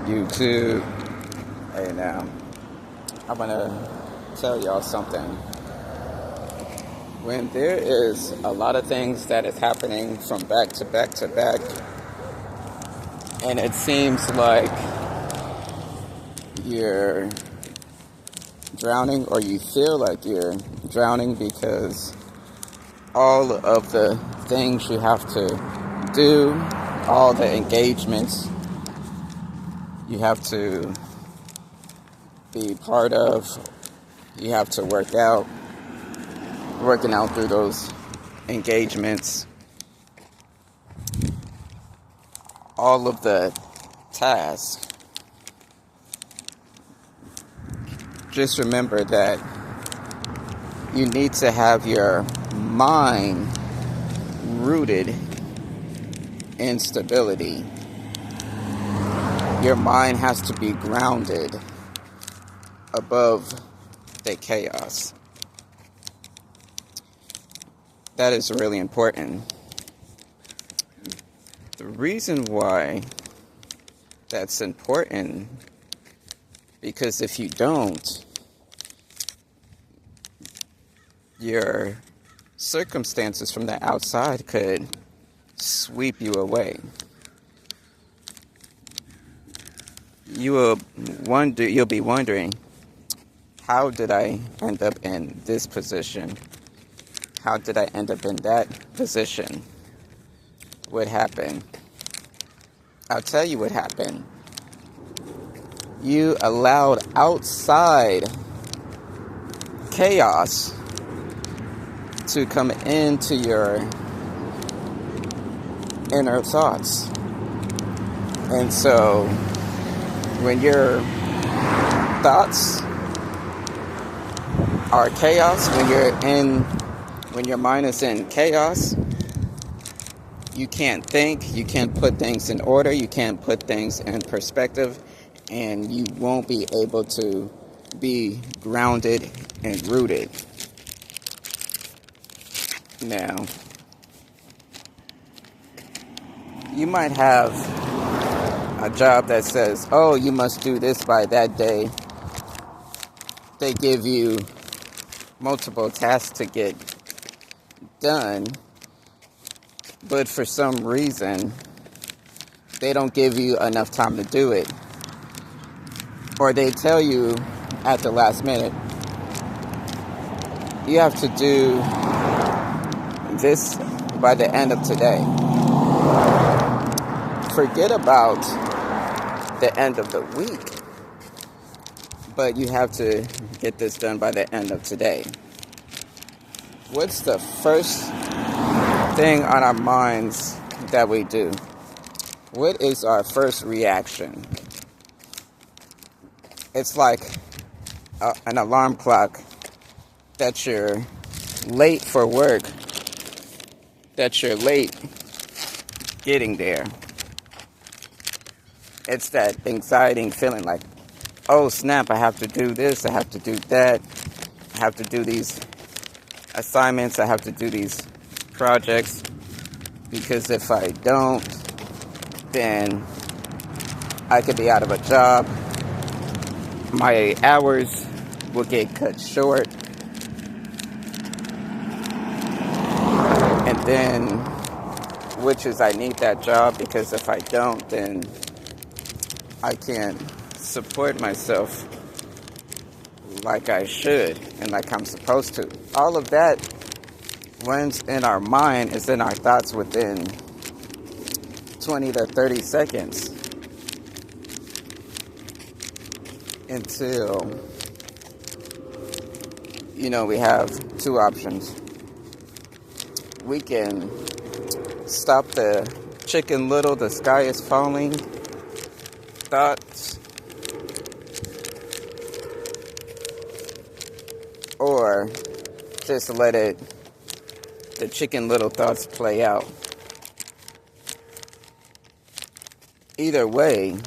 YouTube. Hey now, I'm gonna tell y'all something. When there is a lot of things that is happening from back to back to back, and it seems like you're drowning, or you feel like you're drowning because all of the things you have to do, all the engagements you have to be part of, you have to working out through those engagements, all of the tasks. Just remember that you need to have your mind rooted in stability. Your mind has to be grounded above the chaos. That is really important. The reason why that's important, because if you don't, your circumstances from the outside could sweep you away. You'll be wondering, how did I end up in this position? How did I end up in that position? What happened? I'll tell you what happened. You allowed outside chaos to come into your inner thoughts. And so when your thoughts are chaos, when your mind is in chaos, you can't think, you can't put things in order, you can't put things in perspective, and you won't be able to be grounded and rooted. Now, you might have a job that says, oh, you must do this by that day. They give you multiple tasks to get done, but for some reason, they don't give you enough time to do it. Or they tell you at the last minute, you have to do this by the end of today. Forget about the end of the week, but you have to get this done by the end of today. What's the first thing on our minds that we do? What is our first reaction? It's like an alarm clock that you're late for work, that you're late getting there. It's that anxiety feeling like, oh snap, I have to do this, I have to do that, I have to do these assignments, I have to do these projects, because if I don't, then I could be out of a job, my hours will get cut short, and then, which is I need that job, because if I don't, then I can't support myself like I should and like I'm supposed to. All of that runs in our mind, is in our thoughts within 20 to 30 seconds until, we have two options. We can stop the Chicken Little, the sky is falling thoughts, or just let the Chicken Little thoughts play out. Either way,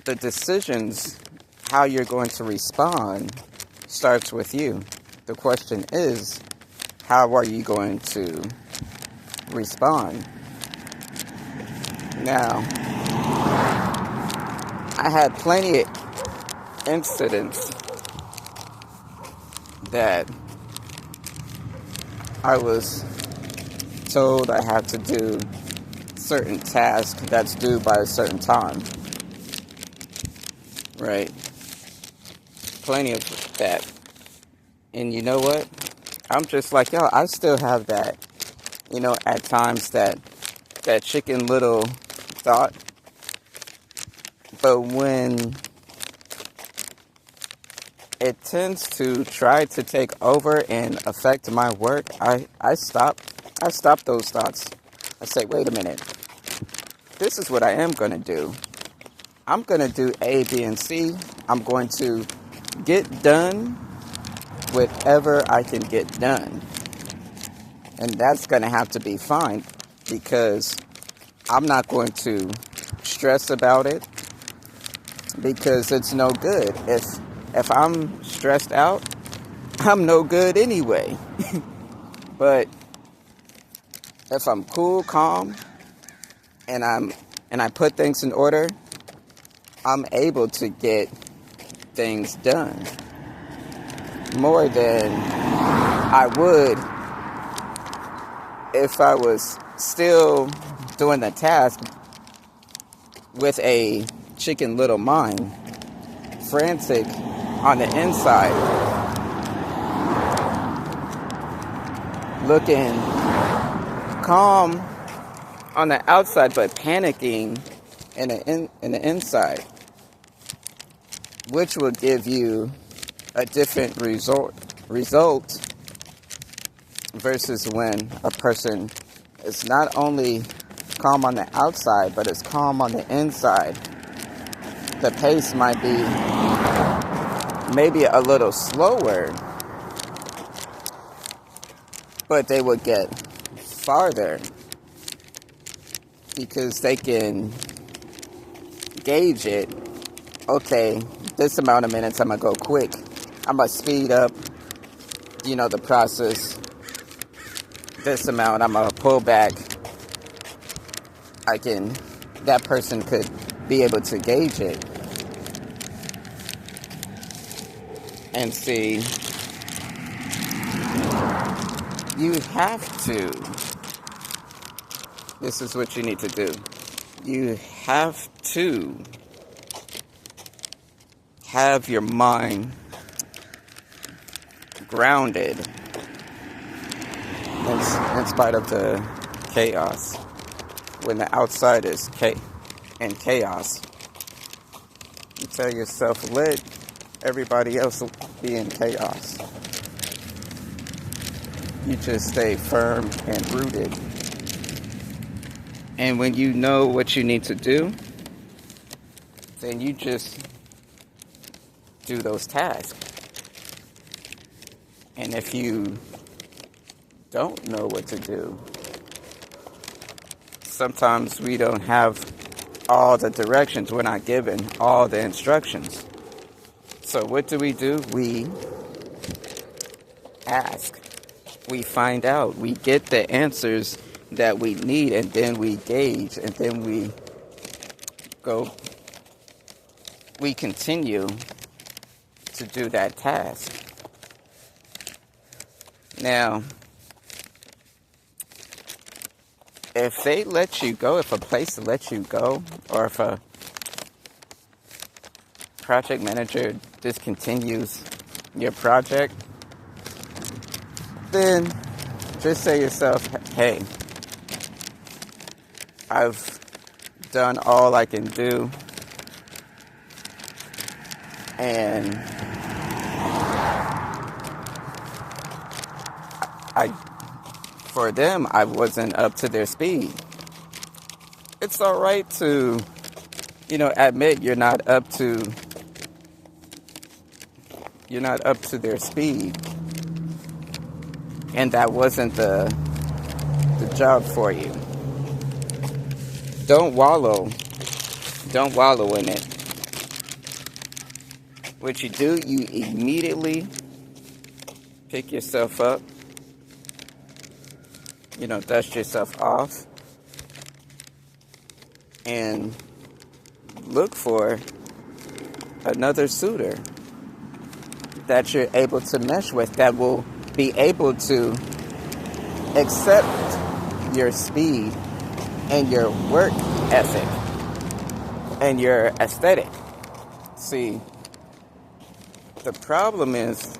the decisions, how you're going to respond, starts with you. The question is, how are you going to respond? Now, I had plenty of incidents that I was told I had to do certain task that's due by a certain time, right? Plenty of that. And you know what? I'm just like, yo, I still have that, at times that chicken little thought. But when it tends to try to take over and affect my work, I stop those thoughts. I say, wait a minute. This is what I am going to do. I'm going to do A, B, and C. I'm going to get done whatever I can get done. And that's going to have to be fine, because I'm not going to stress about it, because it's no good. If I'm stressed out, I'm no good anyway. But if I'm cool, calm, and I put things in order, I'm able to get things done more than I would if I was still doing the task with a chicken little mind, frantic on the inside, looking calm on the outside, but panicking in the inside, which will give you a different result versus when a person is not only calm on the outside, but is calm on the inside. The pace might be maybe a little slower, but they will get farther because they can gauge it. Okay, this amount of minutes I'm gonna go quick. I'm gonna speed up, the process. This amount I'm gonna pull back. That person could be able to gauge it and see. You have to. This is what you need to do. You have to have your mind grounded in spite of the chaos. When the outside is in chaos, you tell yourself, let everybody else be in chaos. You just stay firm and rooted. And when you know what you need to do, then you just do those tasks. And if you don't know what to do, sometimes we don't have all the directions. We're not given all the instructions. So what do? We ask. We find out. We get the answers that we need, and then we gauge, and then we continue to do that task. Now, if they let you go, if a place lets you go, or if a project manager discontinues your project, then just say to yourself, hey, I've done all I can do, and for them, I wasn't up to their speed. It's all right to, admit you're not up to their speed, and that wasn't the job for you. Don't wallow in it. What you do, you immediately pick yourself up, dust yourself off, and look for another suitor that you're able to mesh with, that will be able to accept your speed and your work ethic and your aesthetic. See, the problem is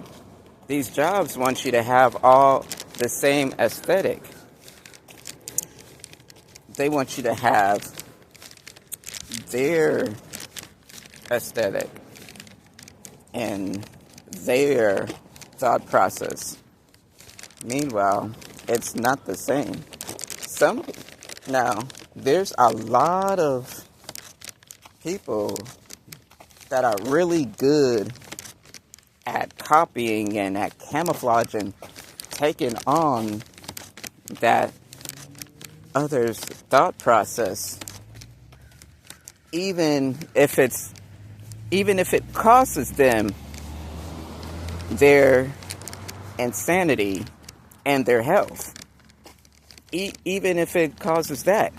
these jobs want you to have all the same aesthetic. They want you to have their aesthetic and their thought process. Meanwhile, it's not the same. Now, there's a lot of people that are really good at copying and at camouflaging, taking on that other's thought process, even if it causes them their insanity and their health, even if it causes that.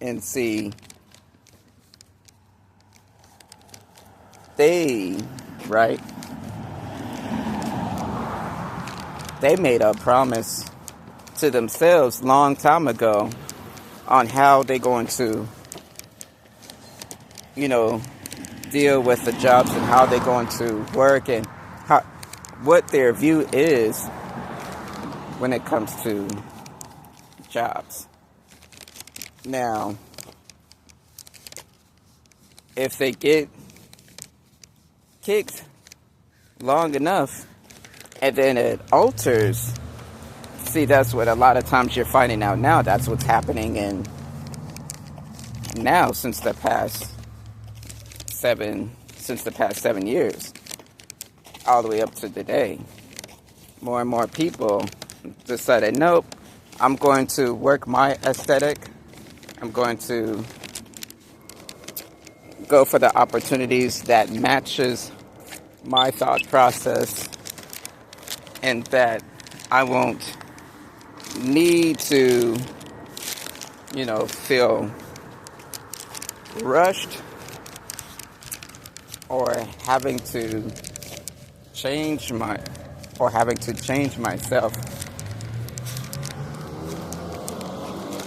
And see, they made a promise to themselves long time ago on how they're going to, deal with the jobs and how they're going to work and what their view is when it comes to jobs. Now, if they get kicked long enough and then it alters, see, that's what a lot of times you're finding out now. That's what's happening now since the past 7 years, all the way up to today. More and more people decided, nope, I'm going to work my aesthetic. I'm going to go for the opportunities that matches my thought process, and that I won't need to, feel rushed or having to change myself.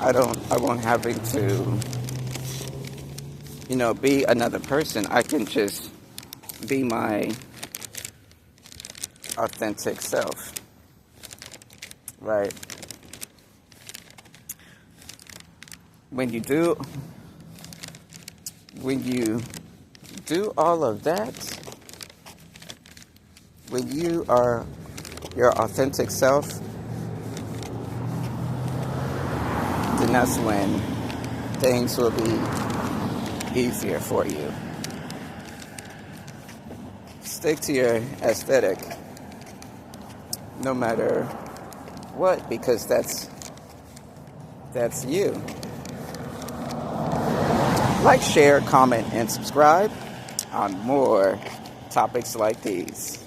I won't having to, be another person. I can just be my authentic self. Right? When you do all of that, when you are your authentic self, then that's when things will be easier for you. Stick to your aesthetic no matter what, because that's you. Like, share, comment, and subscribe on more topics like these.